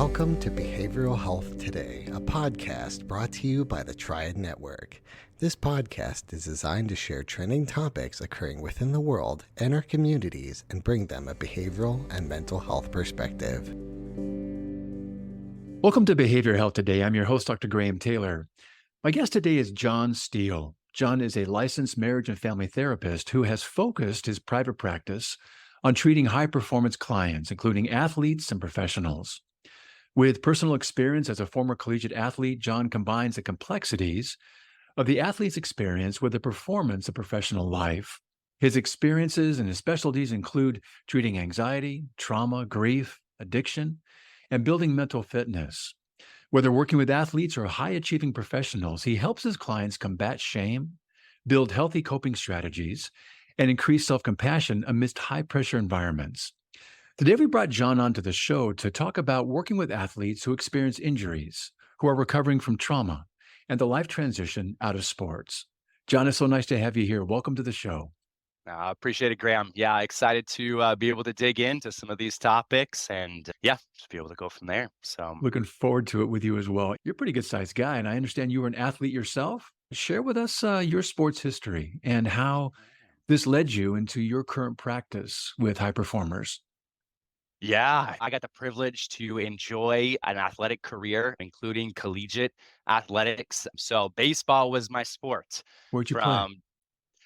Welcome to Behavioral Health Today, a podcast brought to you by the Triad Network. This podcast is designed to share trending topics occurring within the world and our communities and bring them a behavioral and mental health perspective. Welcome to Behavioral Health Today. I'm your host, Dr. Graham Taylor. My guest today is John Steele. John is a licensed marriage and family therapist who has focused his private practice on treating high-performance clients, including athletes and professionals. With personal experience as a former collegiate athlete, John combines the complexities of the athlete's experience with the performance of professional life. His experiences and his specialties include treating anxiety, trauma, grief, addiction, and building mental fitness. Whether working with athletes or high-achieving professionals, he helps his clients combat shame, build healthy coping strategies, and increase self-compassion amidst high-pressure environments. Today, we brought John onto the show to talk about working with athletes who experience injuries, who are recovering from trauma, and the life transition out of sports. John, it's so nice to have you here. Welcome to the show. I appreciate it, Graham. Yeah, excited to be able to dig into some of these topics and just be able to go from there. So Looking forward to it with you as well. You're a pretty good-sized guy, and I understand you were an athlete yourself. Share with us your sports history and how this led you into your current practice with high performers. yeah, I got the privilege to enjoy an athletic career, including collegiate athletics. So baseball was my sport. Where'd you play?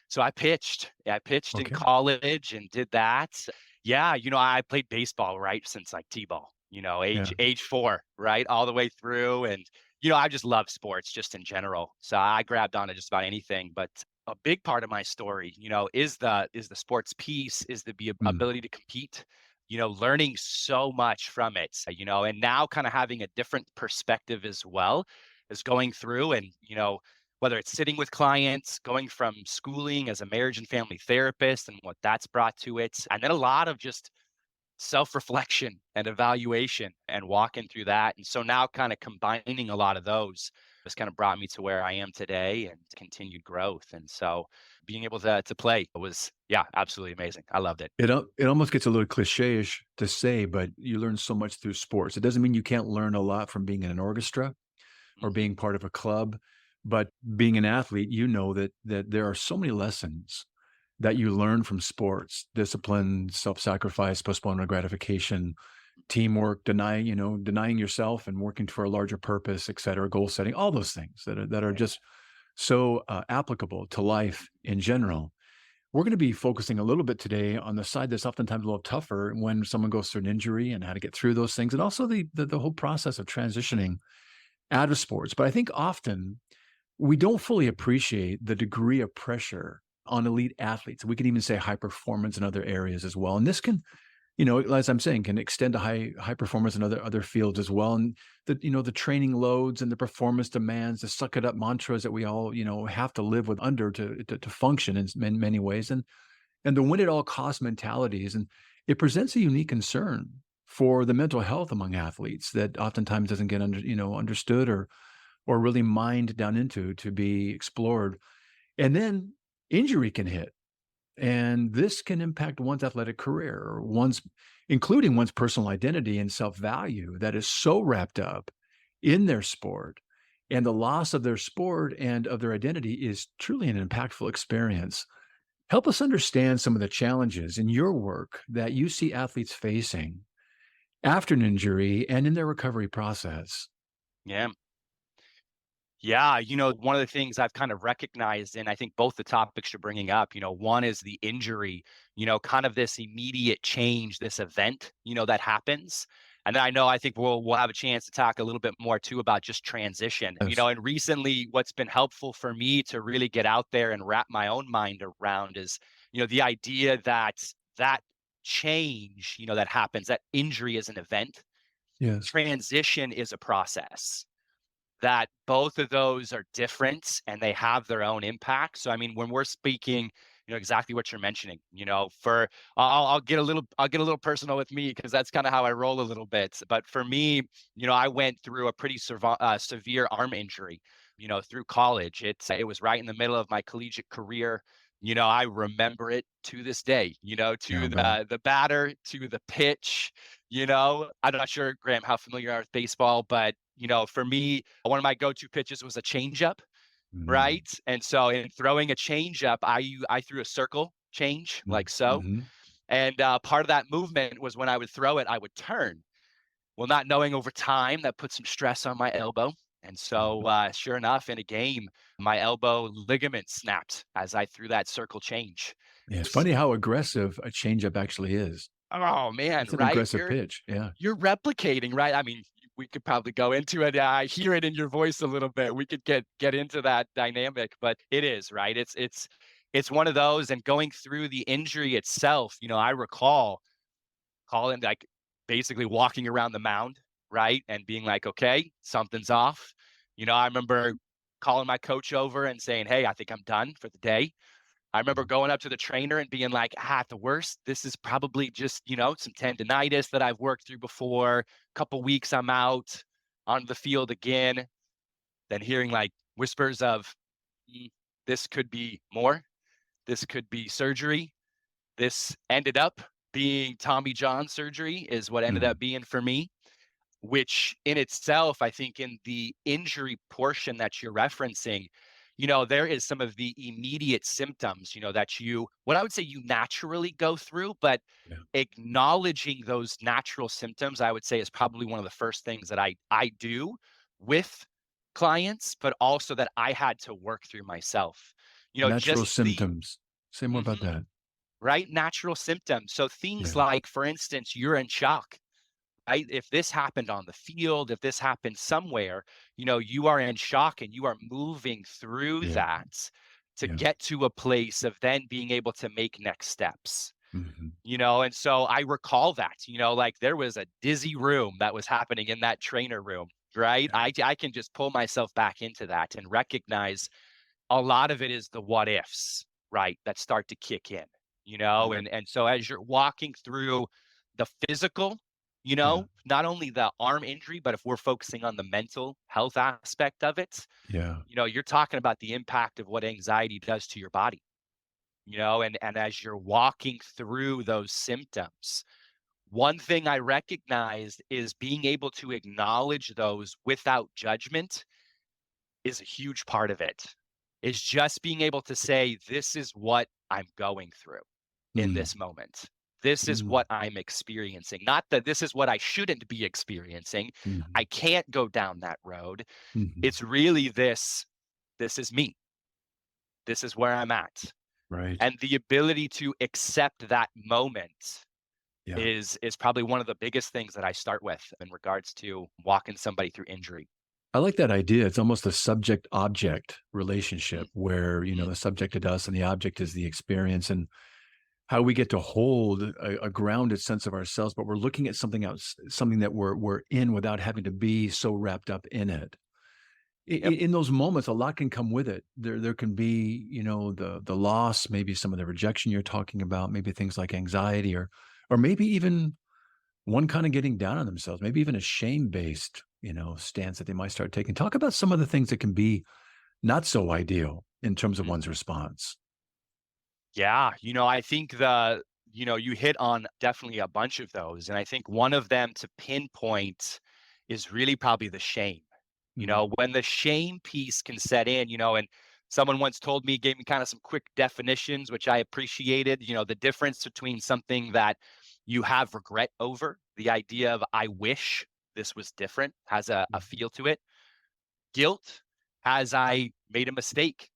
So I pitched. Yeah, I pitched in Okay. college and did that. Yeah, I played baseball right since like T-ball, Yeah. age 4, right? All the way through. And, I just love sports just in general. So I grabbed on to just about anything. But a big part of my story, is the sports piece, is the Mm. ability to compete, learning so much from it, and now kind of having a different perspective as well as going through and, whether it's sitting with clients, going from schooling as a marriage and family therapist and what that's brought to it, and then a lot of just self-reflection and evaluation and walking through that. And so now kind of combining a lot of those has kind of brought me to where I am today and continued growth. And so being able to play was, absolutely amazing. I loved it. It almost gets a little cliche-ish to say, but you learn so much through sports. It doesn't mean you can't learn a lot from being in an orchestra or Mhm. being part of a club, but being an athlete, you know that there are so many lessons that you learn from sports: discipline, self-sacrifice, postponement of gratification, teamwork, denying yourself and working for a larger purpose, et cetera, goal setting, all those things that are Yeah. just so applicable to life in general. We're going to be focusing a little bit today on the side that's oftentimes a little tougher when someone goes through an injury and how to get through those things, and also the whole process of transitioning out of sports. But I think often we don't fully appreciate the degree of pressure on elite athletes. We can even say high performance in other areas as well. And this can, as I'm saying, can extend to high performance in other fields as well. And the training loads and the performance demands, the suck it up mantras that we all, have to live with under to function in many ways. And the win at all cost mentalities. And it presents a unique concern for the mental health among athletes that oftentimes doesn't get understood or really mined down into to be explored. And then injury can hit. And this can impact one's athletic career, or including one's personal identity and self-value that is so wrapped up in their sport. And the loss of their sport and of their identity is truly an impactful experience. Help us understand some of the challenges in your work that you see athletes facing after an injury and in their recovery process. Yeah. Yeah, one of the things I've kind of recognized, and I think both the topics you're bringing up, one is the injury, kind of this immediate change, this event, that happens. And then I think we'll have a chance to talk a little bit more too about just transition, Yes. and recently what's been helpful for me to really get out there and wrap my own mind around is, the idea that that change, that happens, that injury is an event, Yes. transition is a process, that both of those are different and they have their own impact. So, I mean, when we're speaking, exactly what you're mentioning, for I'll get a little personal with me because that's kind of how I roll a little bit. But for me, I went through a pretty severe arm injury, through college. It was right in the middle of my collegiate career. I remember it to this day, Yeah, to I bet. the batter, to the pitch. I'm not sure, Graham, how familiar you are with baseball, but, for me, one of my go-to pitches was a changeup, Mm, right? And so in throwing a changeup, I threw a circle change mm, like so. mhm. And part of that movement was when I would throw it, I would turn. Well, not knowing over time, that put some stress on my elbow. And so, Yeah. sure enough, in a game, my elbow ligament snapped as I threw that circle change. Yeah, it's S- funny how aggressive a changeup actually is. Oh man, It's an right? aggressive pitch. Yeah. You're replicating, right? I mean, we could probably go into it. I hear it in your voice a little bit. We could get into that dynamic, but it is, right? It's one of those, and going through the injury itself, I recall calling, like, basically walking around the mound, right? And being like, okay, something's off. I remember calling my coach over and saying, hey, I think I'm done for the day. I remember Mhm. going up to the trainer and being like, at the worst, this is probably just, some tendonitis that I've worked through before. Couple weeks, I'm out on the field again. Then hearing like whispers of, "Mm, this could be more. This could be surgery." This ended up being Tommy John surgery, is what ended Mhm. up being for me, which in itself, I think in the injury portion that you're referencing, there is some of the immediate symptoms, that what I would say you naturally go through, but Yeah. acknowledging those natural symptoms, I would say is probably one of the first things that I do with clients, but also that I had to work through myself. Natural Just the symptoms. Say more about Mhm. that. Right? Natural symptoms. So things Yeah. like, for instance, you're in shock, right? If this happened on the field, if this happened somewhere, you are in shock and you are moving through Yeah. that to Yeah. get to a place of then being able to make next steps. Mhm. And so I recall that, like there was a dizzy room that was happening in that trainer room, right? Yeah. I can just pull myself back into that and recognize a lot of it is the what ifs, right, that start to kick in, Yeah. and so as you're walking through the physical, Yeah. not only the arm injury, but if we're focusing on the mental health aspect of it, Yeah. you're talking about the impact of what anxiety does to your body, and as you're walking through those symptoms, one thing I recognized is being able to acknowledge those without judgment is a huge part of it. Is just being able to say, this is what I'm going through in Mm. this moment. This is Mm. what I'm experiencing. Not that this is what I shouldn't be experiencing. I Mhm. can't go down that road. Mhm. It's really this is me. This is where I'm at. Right. And the ability to accept that moment Yeah. is probably one of the biggest things that I start with in regards to walking somebody through injury. I like that idea. It's almost a subject object relationship where, Mhm. the subject is us and the object is the experience, and how we get to hold a grounded sense of ourselves, but we're looking at something else, something that we're in without having to be so wrapped up in it. Yep. In those moments, a lot can come with it. There can be, the loss, maybe some of the rejection you're talking about, maybe things like anxiety, or maybe even one kind of getting down on themselves, maybe even a shame-based, stance that they might start taking. Talk about some of the things that can be not so ideal in terms of Mhm. one's response. Yeah, I think you hit on definitely a bunch of those. And I think one of them to pinpoint is really probably the shame. Mm, When the shame piece can set in, and someone once told me, gave me kind of some quick definitions, which I appreciated, the difference between something that you have regret over, the idea of I wish this was different, has a mm, feel to it. Guilt has I made a mistake,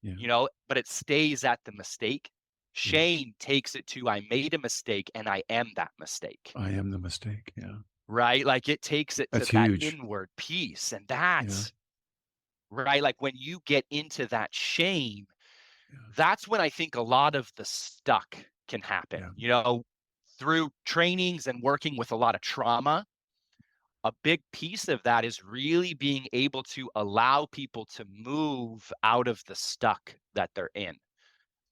yeah, but it stays at the mistake. yeah. Shame takes it to I made a mistake and I am that mistake, I am the mistake. Yeah. right? Like it takes it to That's that huge. inward piece. And Yeah. that's right. Like when you get into that shame, Yeah. that's when I think a lot of the stuck can happen, Yeah. through trainings and working with a lot of trauma. A big piece of that is really being able to allow people to move out of the stuck that they're in.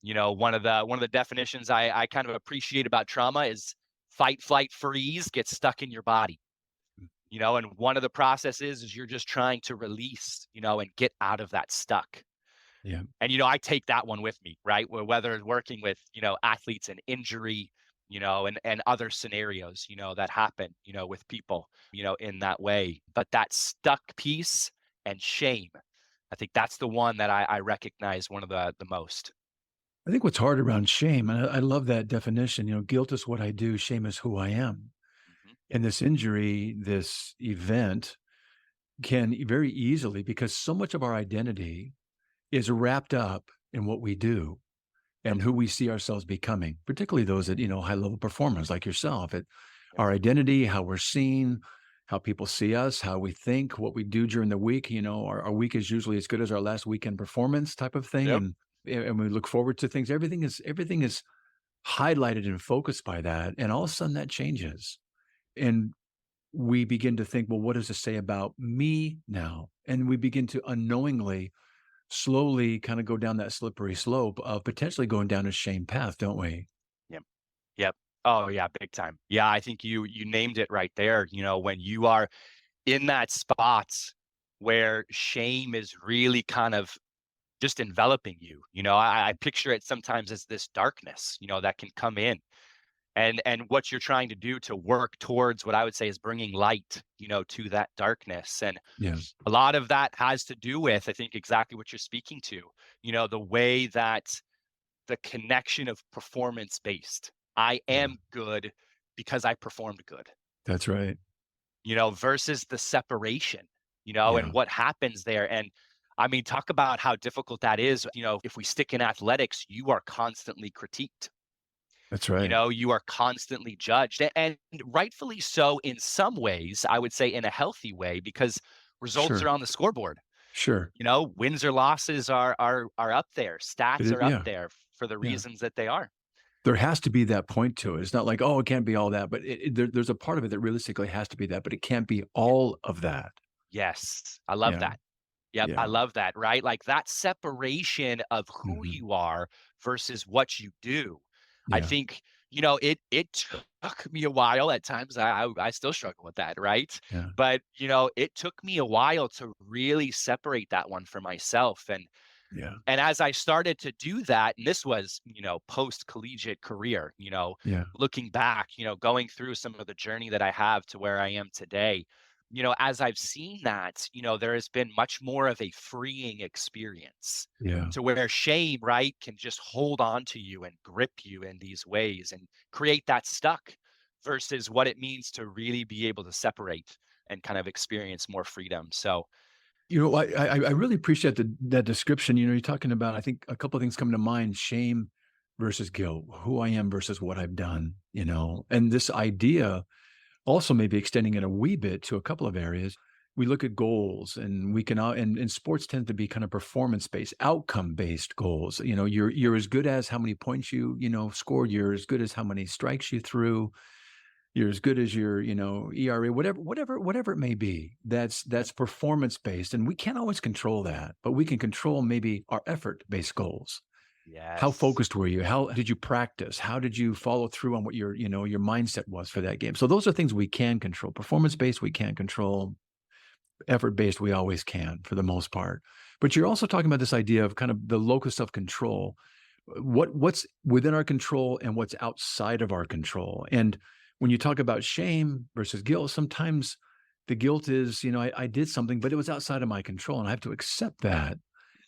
One of the definitions I kind of appreciate about trauma is fight, flight, freeze, get stuck in your body. Mm, And one of the processes is you're just trying to release, and get out of that stuck. Yeah. And, I take that one with me, right? Whether working with, athletes and injury, and other scenarios, that happen, with people, in that way. But that stuck piece and shame, I think that's the one that I recognize one of the most. I think what's hard around shame, and I love that definition, guilt is what I do, shame is who I am. Mhm. And this injury, this event can very easily, because so much of our identity is wrapped up in what we do Yep. and who we see ourselves becoming, particularly those that, high level performers like yourself. Yep. Our identity, how we're seen, how people see us, how we think, what we do during the week. Our week is usually as good as our last weekend performance type of thing. Yep. And we look forward to things. Everything is highlighted and focused by that. And all of a sudden that changes. And we begin to think, well, what does this say about me now? And we begin to unknowingly, slowly kind of go down that slippery slope of potentially going down a shame path, don't we? Yep. Yep. Oh yeah, big time. Yeah, I think you named it right there. When you are in that spot where shame is really kind of just enveloping you. I picture it sometimes as this darkness, that can come in, and what you're trying to do to work towards what I would say is bringing light, to that darkness. And Yeah. a lot of that has to do with, I think, exactly what you're speaking to, the way that the connection of performance based. I Yeah. am good because I performed good, That's right. versus the separation, Yeah. and what happens there. And I mean, talk about how difficult that is. If we stick in athletics, you are constantly critiqued. That's right. You are constantly judged, and rightfully so in some ways, I would say in a healthy way, because results are Sure. on the scoreboard. Sure. Wins or losses are up there. Stats are up Yeah. there for the Yeah. reasons that they are. There has to be that point to it. It's not like, oh, it can't be all that, but there's a part of it that realistically has to be that, but it can't be Yeah. all of that. Yes, I love Yeah. that. Yep, I Yeah. love that, right? Like that separation of who Hmm. you are versus what you do. I Yeah. think, it took me a while at times. I still struggle with that, right? Yeah. But, it took me a while to really separate that one for myself. Yeah. And as I started to do that, and this was, post collegiate career, Yeah. looking back, going through some of the journey that I have to where I am today, as I've seen that, there has been much more of a freeing experience Yeah. to where shame, right, can just hold on to you and grip you in these ways and create that stuck versus what it means to really be able to separate and kind of experience more freedom. So, I really appreciate that description. You're talking about, I think a couple of things come to mind: shame versus guilt, who I am versus what I've done. And this idea also maybe extending it a wee bit to a couple of areas. We look at goals, and we can, and sports tend to be kind of performance based, outcome based goals. You're as good as how many points you scored. You're as good as how many strikes you threw. You're as good as your, ERA, whatever it may be. That's performance based, and we can't always control that, but we can control maybe our effort based goals. How yes. focused were you? How did you practice? How did you follow through on what your mindset was for that game? So those are things we can control. Performance based, we can't control. Effort based, we always can for the most part. But you're also talking about this idea of kind of the locus of control. What's within our control and what's outside of our control. And when you talk about shame versus guilt, sometimes the guilt is, I did something, but it was outside of my control, and I have to accept that.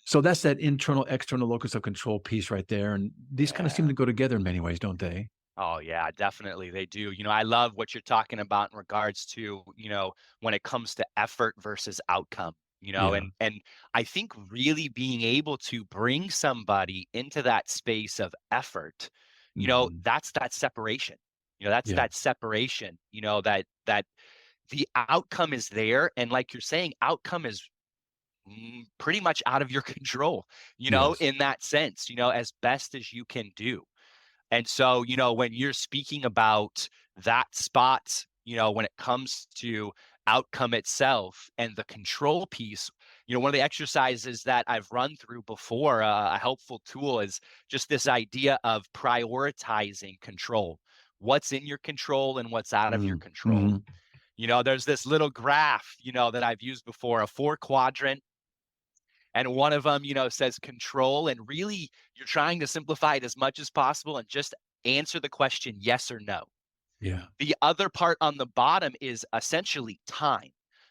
So that's that internal, external locus of control piece right there. And these kind of seem Yeah. to go together in many ways, don't they? Oh yeah, definitely they do. I love what you're talking about in regards to, when it comes to effort versus outcome, Yeah. and I think really being able to bring somebody into that space of effort, Hmm. that's that separation. That's Yeah. that separation, that the outcome is there, and like you're saying, outcome is pretty much out of your control, Yes. in that sense, as best as you can do. And so, when you're speaking about that spot, when it comes to outcome itself and the control piece, one of the exercises that I've run through before, a helpful tool is just this idea of prioritizing control. What's in your control and what's out of your control. Mm-hmm. There's this little graph, that I've used before, a 4 quadrant, And one of them, says control. And really, you're trying to simplify it as much as possible and just answer the question yes or no. Yeah. The other part on the bottom is essentially time,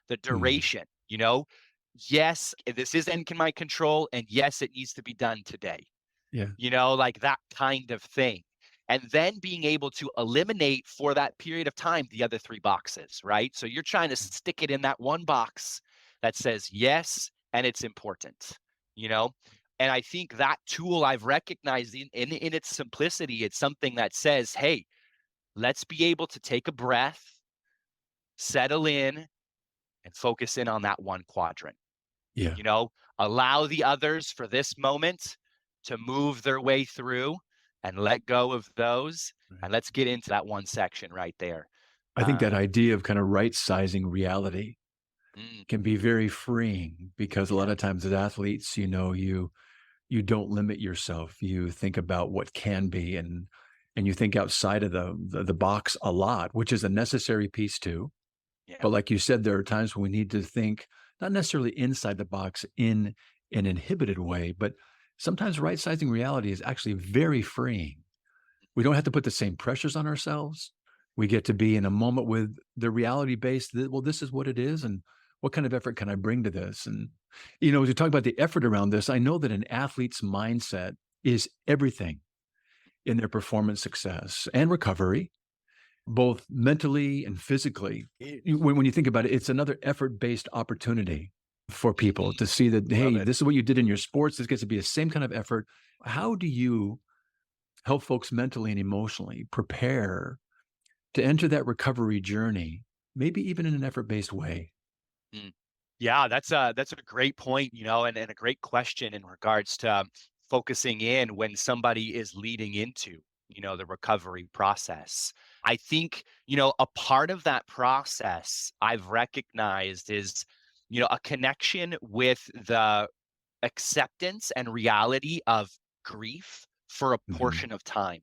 the Mm. duration, yes, this is in my control, and yes, it needs to be done today, Yeah. like that kind of thing. And then being able to eliminate for that period of time the other three boxes, right? So you're trying to stick it in that one box that says yes, and it's important, you know? And I think that tool I've recognized in its simplicity, it's something that says, hey, let's be able to take a breath, settle in, and focus in on that one quadrant. Yeah. Allow the others for this moment to move their way through and let go of those. Right. And let's get into that one section right there. I think that idea of kind of right sizing reality Mm, can be very freeing, because a lot yeah, of times as athletes, you don't limit yourself. You think about what can be, and you think outside of the box a lot, which is a necessary piece too. yeah. But like you said, there are times when we need to think not necessarily inside the box in an inhibited way, but sometimes right sizing reality is actually very freeing. We don't have to put the same pressures on ourselves. We get to be in a moment with the reality based that, well, this is what it is. And what kind of effort can I bring to this? And, as you talk about the effort around this, I know that an athlete's mindset is everything in their performance success and recovery, both mentally and physically. When you think about it, it's another effort based opportunity for people to see that, Love hey, it. this is what you did in your sports. This gets to be the same kind of effort. How do you help folks mentally and emotionally prepare to enter that recovery journey, maybe even in an effort-based way? Mm. Yeah, that's a great point, and a great question in regards to focusing in when somebody is leading into, the recovery process. I think, a part of that process I've recognized is, a connection with the acceptance and reality of grief for a Mhm. portion of time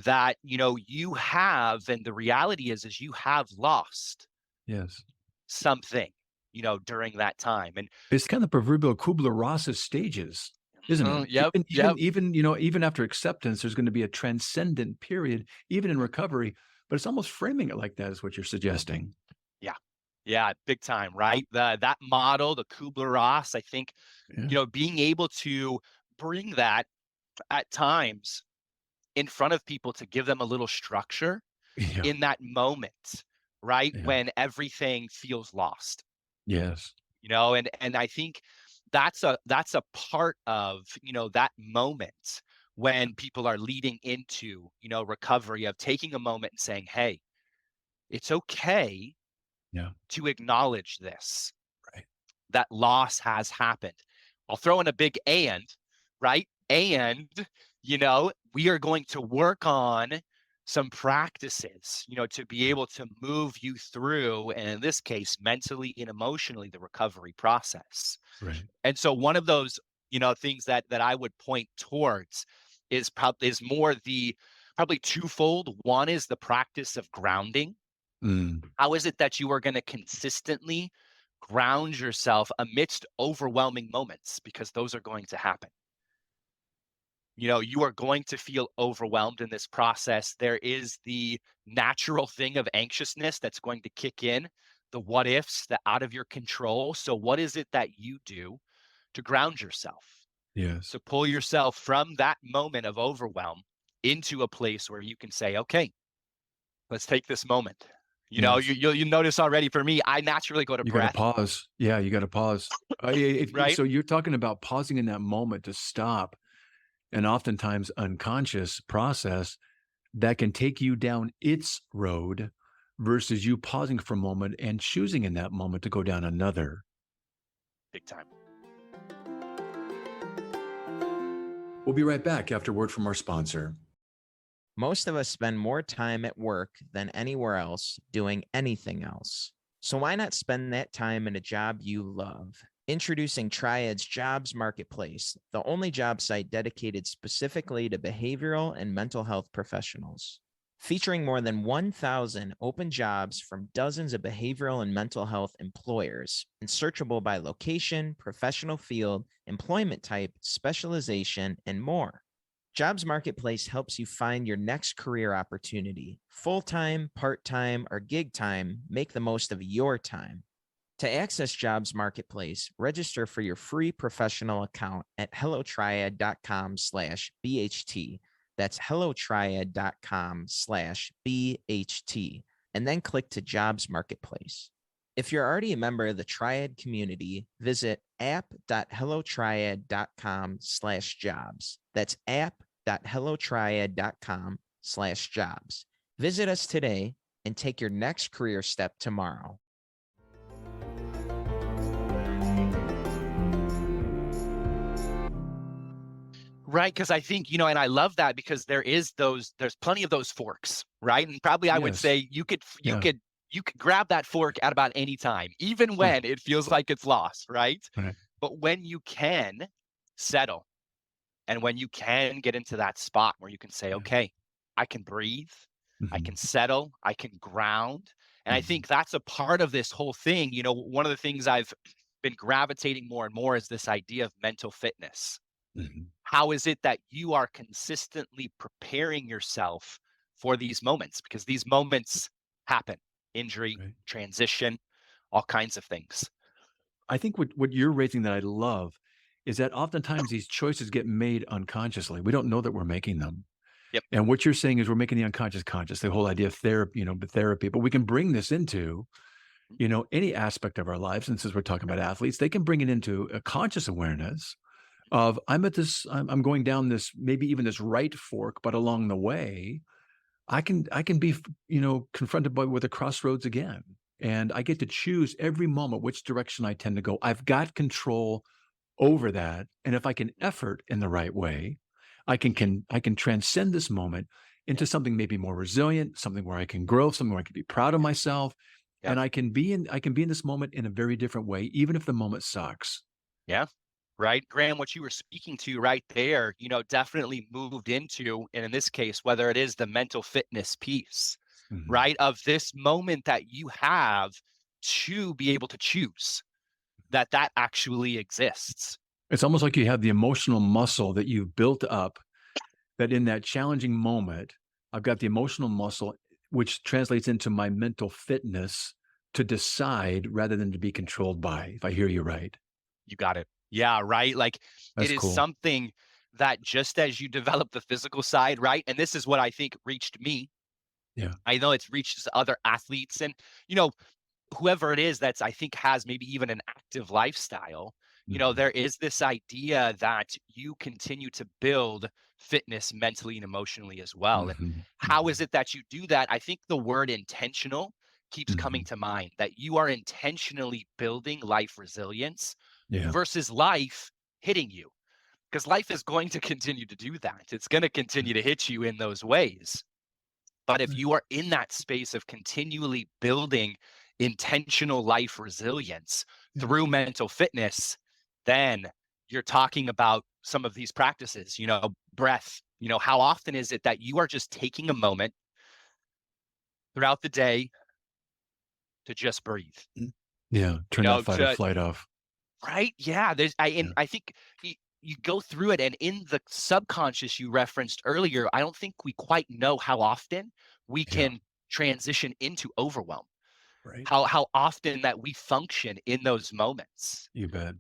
that, you have, and the reality is you have lost Yes. something, during that time. And It's kind of the proverbial Kubler-Ross's stages, isn't it? yep, Even after acceptance, there's gonna be a transcendent period, even in recovery, but it's almost framing it like that is what you're suggesting. yeah, yeah, big time, right? That model, the Kubler-Ross, I think, Yeah. being able to bring that at times in front of people to give them a little structure Yeah. in that moment, right? Yeah. When everything feels lost, Yes. and I think that's a part of, that moment when people are leading into, recovery, of taking a moment and saying, hey, it's okay Yeah. to acknowledge this, Right. that loss has happened. I'll throw in a big and, right? And, we are going to work on some practices, to be able to move you through, and in this case, mentally and emotionally, the recovery process. Right. And so one of those, things that I would point towards is more the probably twofold. One is the practice of grounding. Mm. How is it that you are going to consistently ground yourself amidst overwhelming moments? Because those are going to happen. You are going to feel overwhelmed in this process. There is the natural thing of anxiousness that's going to kick in, the what ifs, the out of your control. So, what is it that you do to ground yourself, Yes. to pull yourself from that moment of overwhelm into a place where you can say, okay, let's take this moment. Yes. You notice already for me, I naturally go to You gotta breath, pause. Yeah, you gotta pause. right? So you're talking about pausing in that moment to stop an oftentimes unconscious process that can take you down its road versus you pausing for a moment and choosing in that moment to go down another. Big time. We'll be right back after word from our sponsor. Most of us spend more time at work than anywhere else doing anything else. So why not spend that time in a job you love? Introducing Triad's Jobs Marketplace, the only job site dedicated specifically to behavioral and mental health professionals. Featuring more than 1,000 open jobs from dozens of behavioral and mental health employers, and searchable by location, professional field, employment type, specialization, and more. Jobs Marketplace helps you find your next career opportunity. Full-time, part-time, or gig time, make the most of your time. To access Jobs Marketplace, register for your free professional account at hellotriad.com/BHT. That's hellotriad.com/BHT, and then click to Jobs Marketplace. If you're already a member of the Triad community, visit app.hellotriad.com/jobs. That's app.hellotriad.com/jobs. Visit us today and take your next career step tomorrow. Right, because I think, and I love that because there's plenty of those forks, right? And probably I would Yes. say you could grab that fork at about any time, even Oh. when it feels like it's lost, right? Right. But when you can settle and when you can get into that spot where you can say, Yeah. okay, I can breathe, I Mhm. can settle, I can ground. And I Mhm. think that's a part of this whole thing. One of the things I've been gravitating more and more is this idea of mental fitness. Mhm. How is it that you are consistently preparing yourself for these moments? Because these moments happen, injury, Right. transition, all kinds of things. I think what you're raising that I love is that oftentimes these choices get made unconsciously. We don't know that we're making them. Yep. And what you're saying is we're making the unconscious conscious, the whole idea of therapy, but we can bring this into, any aspect of our lives. And since we're talking about athletes, they can bring it into a conscious awareness of I'm going down this, maybe even this right fork, but along the way, I can be, confronted with a crossroads again. And I get to choose every moment which direction I tend to go. I've got control over that. And if I can effort in the right way, I can transcend this moment into something maybe more resilient, something where I can grow, something where I can be proud of myself. Yep. And I can be in this moment in a very different way, even if the moment sucks. Yeah. Right. Graham, what you were speaking to right there, definitely moved into, and in this case, whether it is the mental fitness piece, Mhm. right, of this moment that you have to be able to choose that actually exists. It's almost like you have the emotional muscle that you've built up, that in that challenging moment, I've got the emotional muscle, which translates into my mental fitness to decide rather than to be controlled by, if I hear you right. You got it. Yeah, right. Like That's it is cool. something that just as you develop the physical side, right? And this is what I think reached me. Yeah. I know it's reached other athletes and, whoever it is that's I think has maybe even an active lifestyle. Mhm. There is this idea that you continue to build fitness mentally and emotionally as well. And Mhm. how is Mhm. it that you do that? I think the word intentional keeps coming Mhm. to mind, that you are intentionally building life resilience Yeah. versus life hitting you. Because life is going to continue to do that. It's going to continue to hit you in those ways. But if Right. you are in that space of continually building intentional life resilience Yeah. through mental fitness, then you're talking about some of these practices, breath. How often is it that you are just taking a moment throughout the day to just breathe? Yeah. You Turn that know, fight or to flight off. Right? Yeah, Yeah. I think you go through it, and in the subconscious you referenced earlier, I don't think we quite know how often we Yeah. can transition into overwhelm. Right. How often that we function in those moments. You bet.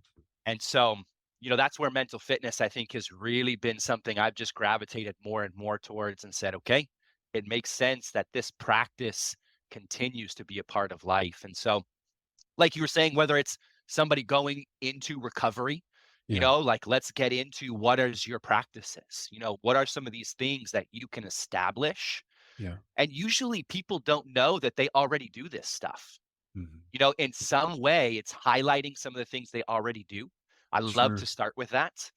And so, that's where mental fitness I think has really been something I've just gravitated more and more towards and said, okay, it makes sense that this practice continues to be a part of life. And so, like you were saying, whether it's somebody going into recovery, Yeah. like let's get into what is your practices, what are some of these things that you can establish. Yeah. And usually people don't know that they already do this stuff. Mhm. In some way, it's highlighting some of the things they already do. I love Sure. to start with that.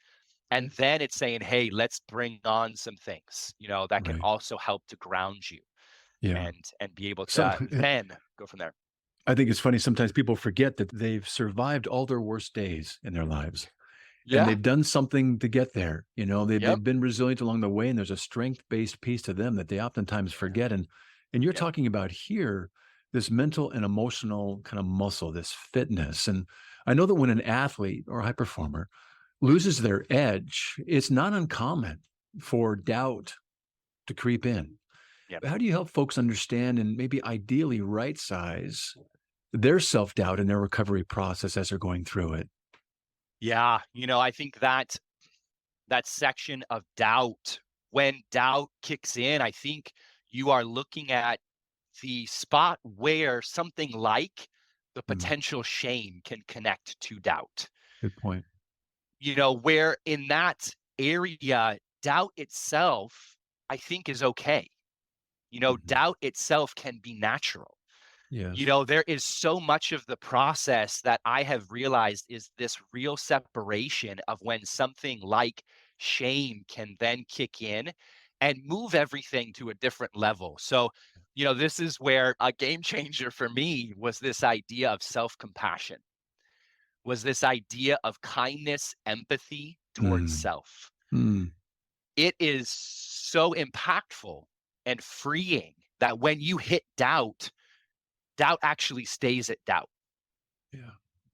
Yeah. And then it's saying, hey, let's bring on some things, that can Right. also help to ground you Yeah. and be able Some to then go from there. I think it's funny sometimes people forget that they've survived all their worst days in their lives. and they've done something to get there. They've, Yep. they've been resilient along the way, and there's a strength-based piece to them that they oftentimes forget. And you're Yep. talking about here, this mental and emotional kind of muscle, this fitness. And I know that when an athlete or a high performer loses their edge, it's not uncommon for doubt to creep in. Yep. How do you help folks understand and maybe ideally right size their self-doubt in their recovery process as they're going through it? Yeah. I think that section of doubt, when doubt kicks in, I think you are looking at the spot where something like the potential shame can connect to doubt. Good point. Where in that area, doubt itself, I think, is okay. Doubt itself can be natural. Yes. There is so much of the process that I have realized is this real separation of when something like shame can then kick in and move everything to a different level. So, this is where a game changer for me was this idea of self-compassion, was this idea of kindness, empathy towards self. It is so impactful and freeing that when you hit doubt actually stays at doubt. Yeah.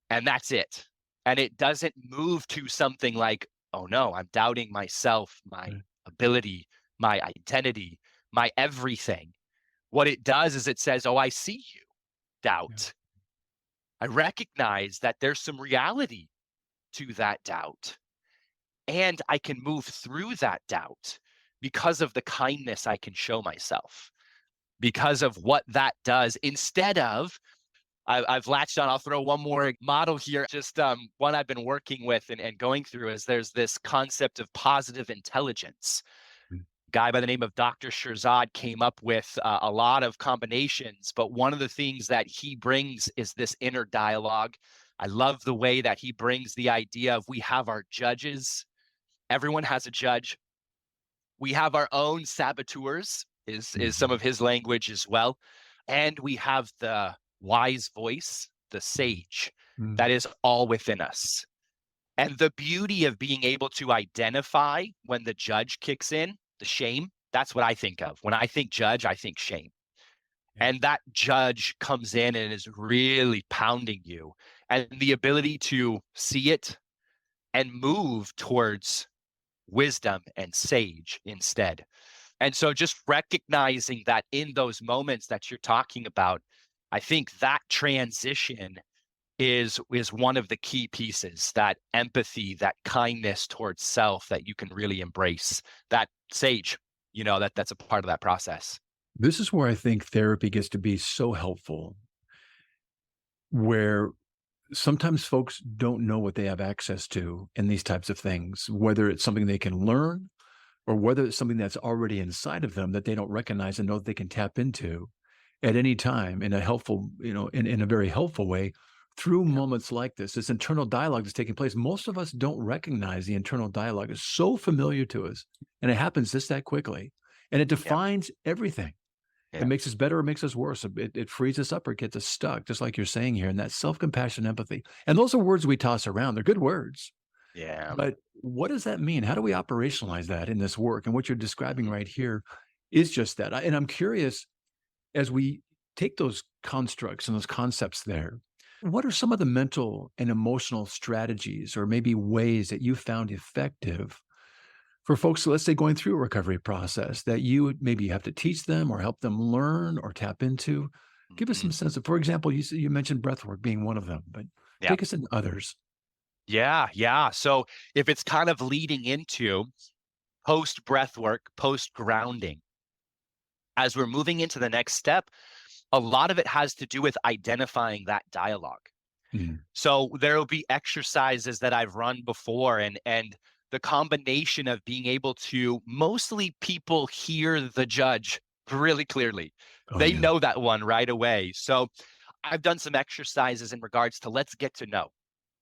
And that's it. And it doesn't move to something like, oh no, I'm doubting myself, my ability, my identity, my everything. What it does is it says, oh, I see you, doubt. I recognize that there's some reality to that doubt. And I can move through that doubt because of the kindness I can show myself, because of what that does. Instead of, I've latched on, I'll throw one more model here, just one I've been working with and going through is there's this concept of positive intelligence. Guy by the name of Dr. Shirzad came up with a lot of combinations, but one of the things that he brings is this inner dialogue. I love the way that he brings the idea of we have our judges. Everyone has a judge. We have our own saboteurs, is some of his language as well. And we have the wise voice, the sage, that is all within us. And the beauty of being able to identify when the judge kicks in, the shame, that's what I think of. When I think judge, I think shame. And that judge comes in and is really pounding you. And the ability to see it and move towards wisdom and sage instead. And so just recognizing that in those moments that you're talking about, I think that transition is one of the key pieces, that empathy, that kindness towards self that you can really embrace, that sage, that's a part of that process. This is where I think therapy gets to be so helpful, where sometimes folks don't know what they have access to in these types of things, whether it's something they can learn or whether it's something that's already inside of them that they don't recognize and know that they can tap into at any time in a helpful, in a very helpful way through moments like this internal dialogue that's taking place. Most of us don't recognize the internal dialogue is so familiar to us, and it happens just that quickly, and it defines everything. It makes us better or makes us worse. It frees us up or gets us stuck, just like you're saying here. And that self-compassion, empathy. And those are words we toss around. They're good words. Yeah. But what does that mean? How do we operationalize that in this work? And what you're describing right here is just that. And I'm curious, as we take those constructs and those concepts there, what are some of the mental and emotional strategies or maybe ways that you found effective for folks, let's say, going through a recovery process that you maybe have to teach them or help them learn or tap into? Give us some sense of, for example, you mentioned breath work being one of them, but take us into others. Yeah. So if it's kind of leading into post breath work, post grounding, as we're moving into the next step, a lot of it has to do with identifying that dialogue. So there will be exercises that I've run before, and the combination of being able to, mostly people hear the judge really clearly. They know that one right away. So I've done some exercises in regards to let's get to know.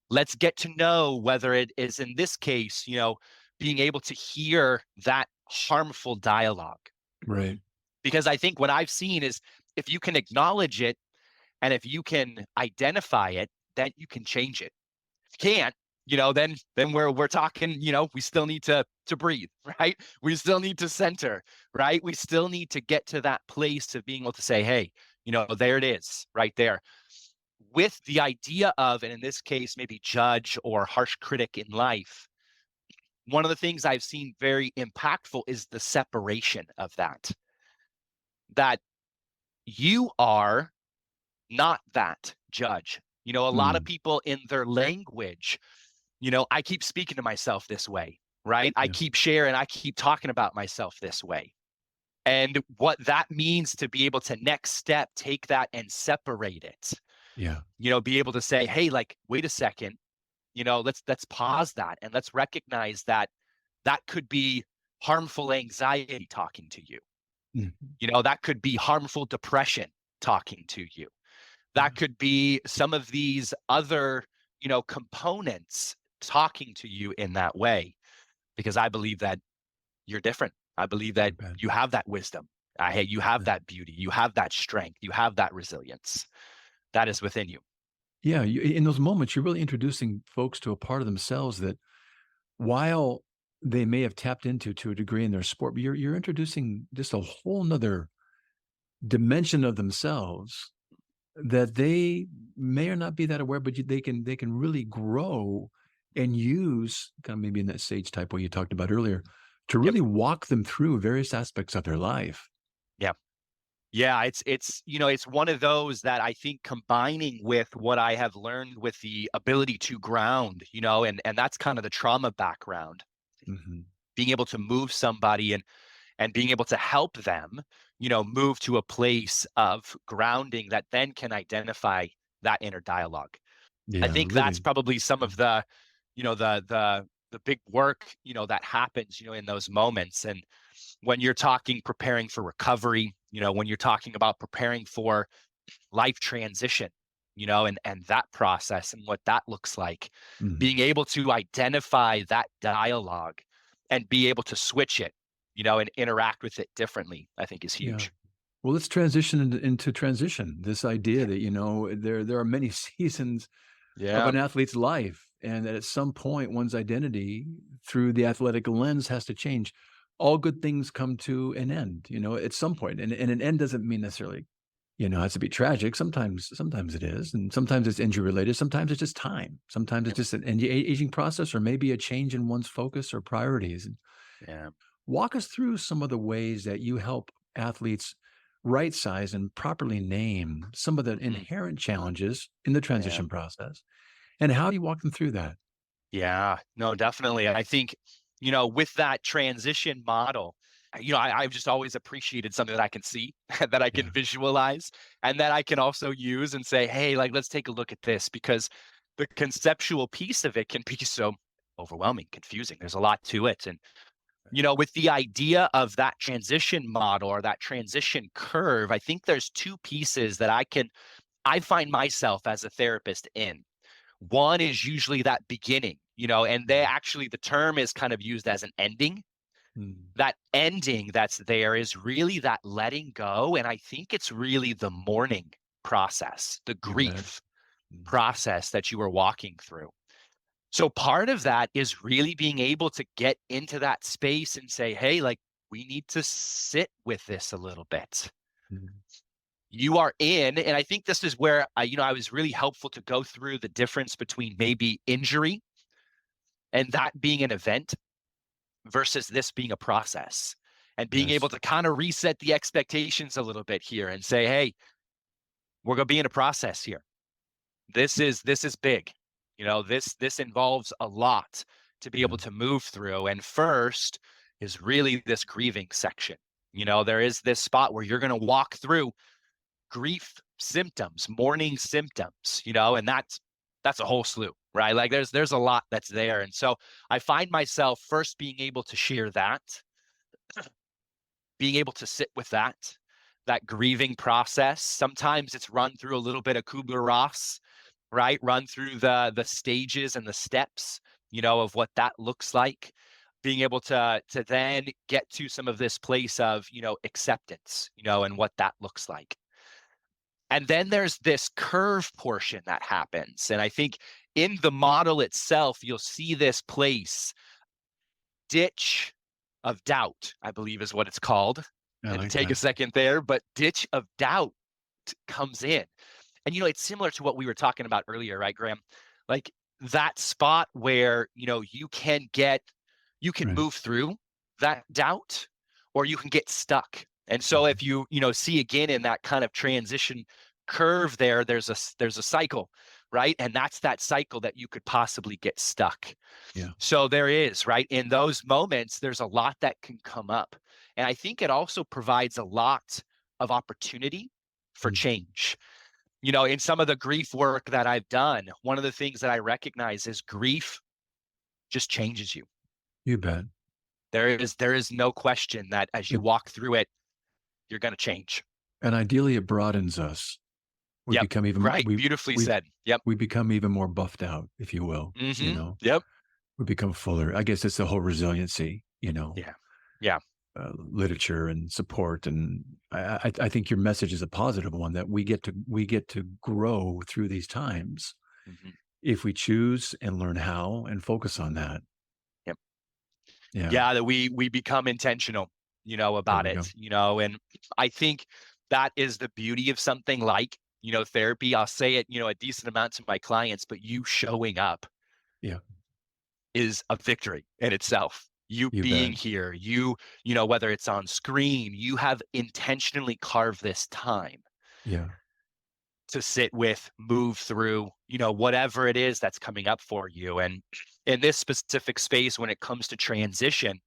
Let's get to know whether it is, in this case, being able to hear that harmful dialogue. Right. Because I think what I've seen is if you can acknowledge it and if you can identify it, then you can change it. If you can't, then we're talking, we still need to breathe, right? We still need to center, right? We still need to get to that place of being able to say, hey, there it is right there. With the idea of, and in this case, maybe judge or harsh critic in life, one of the things I've seen very impactful is the separation of that you are not that judge. A lot of people in their language, I keep speaking to myself this way, right? I keep sharing, I keep talking about myself this way. And what that means to be able to next step, take that and separate it. Yeah. Be able to say, hey, like, wait a second, let's pause that and let's recognize that could be harmful anxiety talking to you. That could be harmful depression talking to you. That could be some of these other, components talking to you in that way, because I believe that you're different. I believe that you have that wisdom. You have that beauty. You have that strength. You have that resilience that is within you. Yeah. In those moments, you're really introducing folks to a part of themselves that, while they may have tapped into to a degree in their sport, but you're introducing just a whole nother dimension of themselves that they may or not be that aware, but they can really grow and use, kind of maybe in that sage type way you talked about earlier, to really walk them through various aspects of their life. Yeah, it's one of those that I think, combining with what I have learned with the ability to ground, and that's kind of the trauma background, being able to move somebody and being able to help them, move to a place of grounding that then can identify that inner dialogue. Yeah, I think that's probably some of the, the big work, that happens, in those moments. And when you're talking preparing for recovery, when you're talking about preparing for life transition, and that process and what that looks like, being able to identify that dialogue and be able to switch it, and interact with it differently, I think is huge. Yeah. Well, let's transition into transition. This idea that, there are many seasons of an athlete's life, and that at some point one's identity through the athletic lens has to change. All good things come to an end, at some point. And an end doesn't mean necessarily, it has to be tragic. Sometimes it is. And sometimes it's injury related. Sometimes it's just time. Sometimes it's just an aging process, or maybe a change in one's focus or priorities. Yeah. Walk us through some of the ways that you help athletes right size and properly name some of the inherent challenges in the transition process. And how do you walk them through that? Yeah, no, definitely. I think, with that transition model, I've just always appreciated something that I can see, that I can visualize, and that I can also use and say, hey, like, let's take a look at this, because the conceptual piece of it can be so overwhelming, confusing. There's a lot to it. And, with the idea of that transition model or that transition curve, I think there's two pieces that I find myself as a therapist in. One is usually that beginning, and the term is kind of used as an ending. That ending that's there is really that letting go. And I think it's really the mourning process, the grief process that you are walking through. So part of that is really being able to get into that space and say, hey, like, we need to sit with this a little bit. You are in, and I think this is where I was really helpful to go through the difference between maybe injury and that being an event versus this being a process, and being able to kind of reset the expectations a little bit here and say, hey, we're going to be in a process here. This is big. This involves a lot to be able to move through. And first is really this grieving section. There is this spot where you're going to walk through grief symptoms, mourning symptoms, and that's a whole slew, right? Like there's a lot that's there. And so I find myself first being able to share that, being able to sit with that grieving process. Sometimes it's run through a little bit of Kubler-Ross, right? Run through the stages and the steps, of what that looks like. Being able to then get to some of this place of, acceptance, and what that looks like. And then there's this curve portion that happens. And I think in the model itself, you'll see this place, ditch of doubt, I believe is what it's called. I And like take a that. second there, but ditch of doubt comes in. And, it's similar to what we were talking about earlier, right, Graham? Like that spot where, you can Right. move through that doubt, or you can get stuck. And so if you, see again in that kind of transition curve there, there's a cycle, right? And that's that cycle that you could possibly get stuck. Yeah. So there is, right? In those moments, there's a lot that can come up. And I think it also provides a lot of opportunity for change. In some of the grief work that I've done, one of the things that I recognize is grief just changes you. You bet. There is no question that as you walk through it, you're going to change. And ideally, it broadens us. We Yep. become even Right. Beautifully said. Yep. We become even more buffed out, if you will. Yep. We become fuller. I guess it's the whole resiliency. Yeah. Yeah. Literature and support, and I think your message is a positive one, that we get to grow through these times if we choose and learn how and focus on that. Yep. Yeah. That we become intentional, about There we it, and I think that is the beauty of something like, therapy. I'll say it, a decent amount to my clients, but you showing up is a victory in itself. You being bet. here, whether it's on screen, you have intentionally carved this time to sit with, move through, whatever it is that's coming up for you. And in this specific space, when it comes to transition,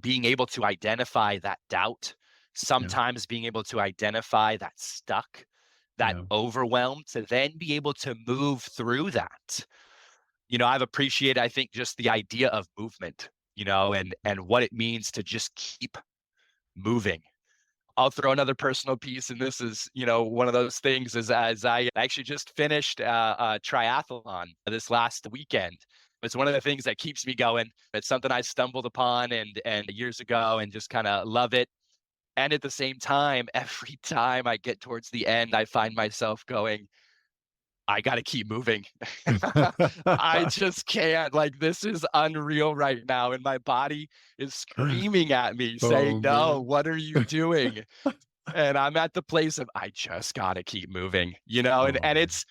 being able to identify that doubt, sometimes being able to identify that stuck, that overwhelmed, to then be able to move through that. I've appreciated, I think, just the idea of movement, and what it means to just keep moving. I'll throw another personal piece, and this is, one of those things is, as I actually just finished a triathlon this last weekend. It's one of the things that keeps me going. It's something I stumbled upon and years ago, and just kind of love it. And at the same time, every time I get towards the end, I find myself going, I got to keep moving. I just can't. Like, this is unreal right now. And my body is screaming at me saying, no, what are you doing? And I'm at the place of, I just got to keep moving, and it's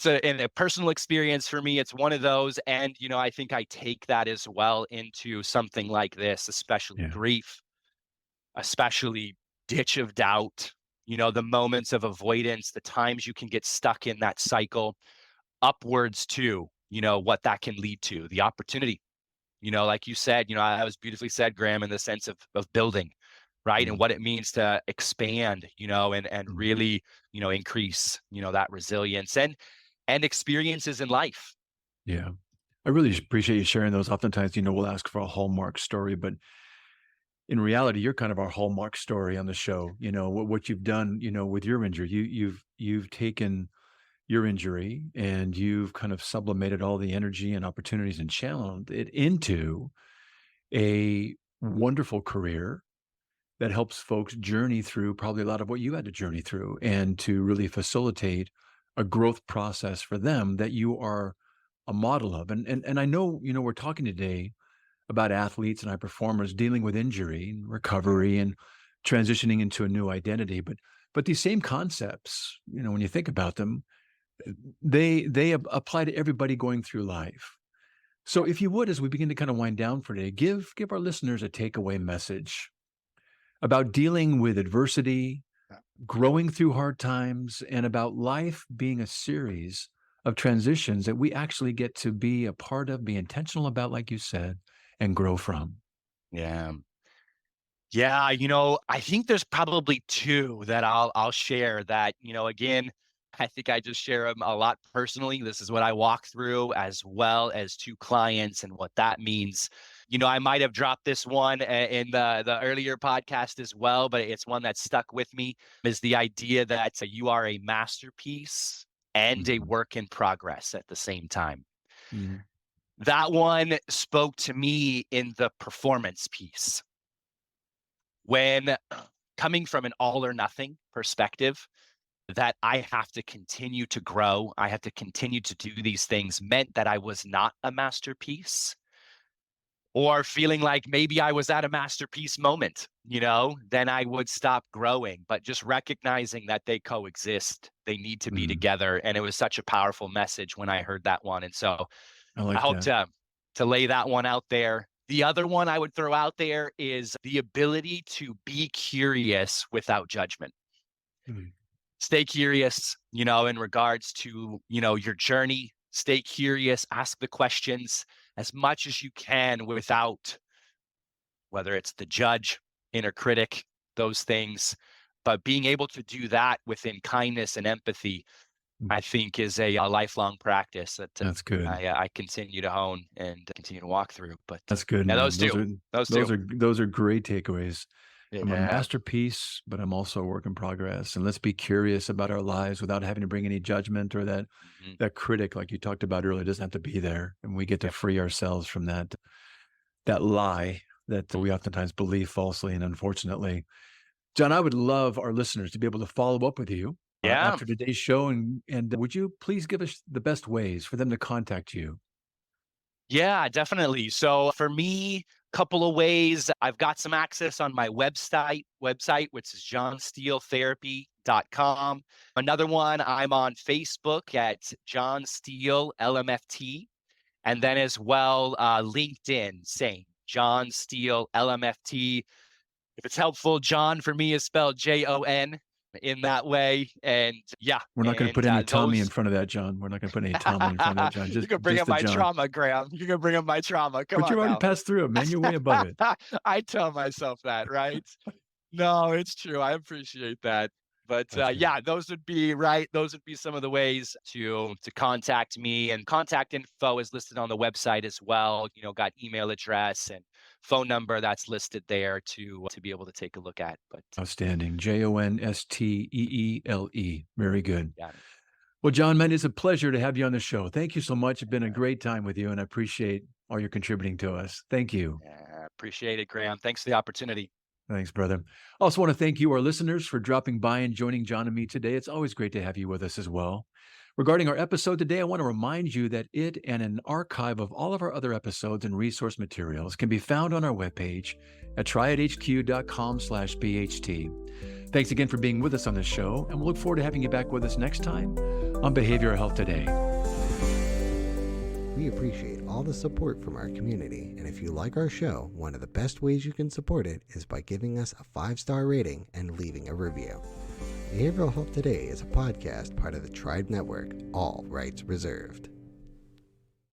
a personal experience for me. It's one of those. And, I think I take that as well into something like this, especially grief, especially ditch of doubt, the moments of avoidance, the times you can get stuck in that cycle, upwards to, what that can lead to, the opportunity, like you said, I was beautifully said, Graham, in the sense of building, right? And what it means to expand, and really, increase, that resilience and experiences in life. Yeah. I really appreciate you sharing those. Oftentimes, we'll ask for a hallmark story, but in reality, you're kind of our hallmark story on the show. What you've done, with your injury, you've taken your injury and you've kind of sublimated all the energy and opportunities and channeled it into a wonderful career that helps folks journey through probably a lot of what you had to journey through, and to really facilitate a growth process for them that you are a model of. And I know, we're talking today about athletes and high performers dealing with injury and recovery and transitioning into a new identity. But these same concepts, when you think about them, they apply to everybody going through life. So if you would, as we begin to kind of wind down for today, give our listeners a takeaway message about dealing with adversity, growing through hard times, and about life being a series of transitions that we actually get to be a part of, be intentional about, like you said, and grow from. Yeah. I think there's probably two that I'll share that, again, I think I just share them a lot personally. This is what I walk through, as well as to clients and what that means. I might have dropped this one in the earlier podcast as well, but it's one that stuck with me, is the idea that you are a masterpiece and a work in progress at the same time. That one spoke to me in the performance piece. When coming from an all or nothing perspective, that I have to continue to grow, I have to continue to do these things, meant that I was not a masterpiece, or feeling like maybe I was at a masterpiece moment, then I would stop growing. But just recognizing that they coexist, they need to be together. And it was such a powerful message when I heard that one. And so I like I hope that. to lay that one out there. The other one I would throw out there is the ability to be curious without judgment. Mm. Stay curious, in regards to, your journey. Stay curious, ask the questions as much as you can without, whether it's the judge, inner critic, those things. But being able to do that within kindness and empathy, I think, is a lifelong practice that That's good. I continue to hone and continue to walk through. But That's good. yeah, Man. those two. Those are great takeaways. I'm a Yeah. masterpiece, but I'm also a work in progress. And let's be curious about our lives without having to bring any judgment or that critic, like you talked about earlier, doesn't have to be there. And we get to free ourselves from that lie that we oftentimes believe falsely and unfortunately. John, I would love our listeners to be able to follow up with you after today's show. And would you please give us the best ways for them to contact you? Yeah, definitely. So for me, couple of ways. I've got some access on my website, which is johnsteeletherapy.com. Another one, I'm on Facebook at John Steele LMFT. And then as well, LinkedIn, same, John Steele LMFT. If it's helpful, John for me is spelled Jon in that way. And yeah. We're not going to put any Tommy in front of that, John. We're not going to put any Tommy in front of that, John. You can bring up my trauma, Graham. You can bring up my trauma. Come on. But you already passed through it, man. You're way above it. I tell myself that, right? No, it's true. I appreciate that. But yeah, those would be some of the ways to contact me, and contact info is listed on the website as well. Got email address and phone number that's listed there to be able to take a look at. But outstanding. JONSTEELE. Very good. Yeah. Well, John, man, it's a pleasure to have you on the show. Thank you so much. It's been a great time with you, and I appreciate all you're contributing to us. Thank you. Yeah, appreciate it, Graham. Thanks for the opportunity. Thanks, brother. I also want to thank you, our listeners, for dropping by and joining John and me today. It's always great to have you with us as well. Regarding our episode today, I want to remind you that it and an archive of all of our other episodes and resource materials can be found on our webpage at triadhq.com/BHT. Thanks again for being with us on this show, and we'll look forward to having you back with us next time on Behavioral Health Today. We appreciate all the support from our community, and if you like our show, one of the best ways you can support it is by giving us a 5-star rating and leaving a review. Behavioral Health Today is a podcast part of the Tribe Network, all rights reserved.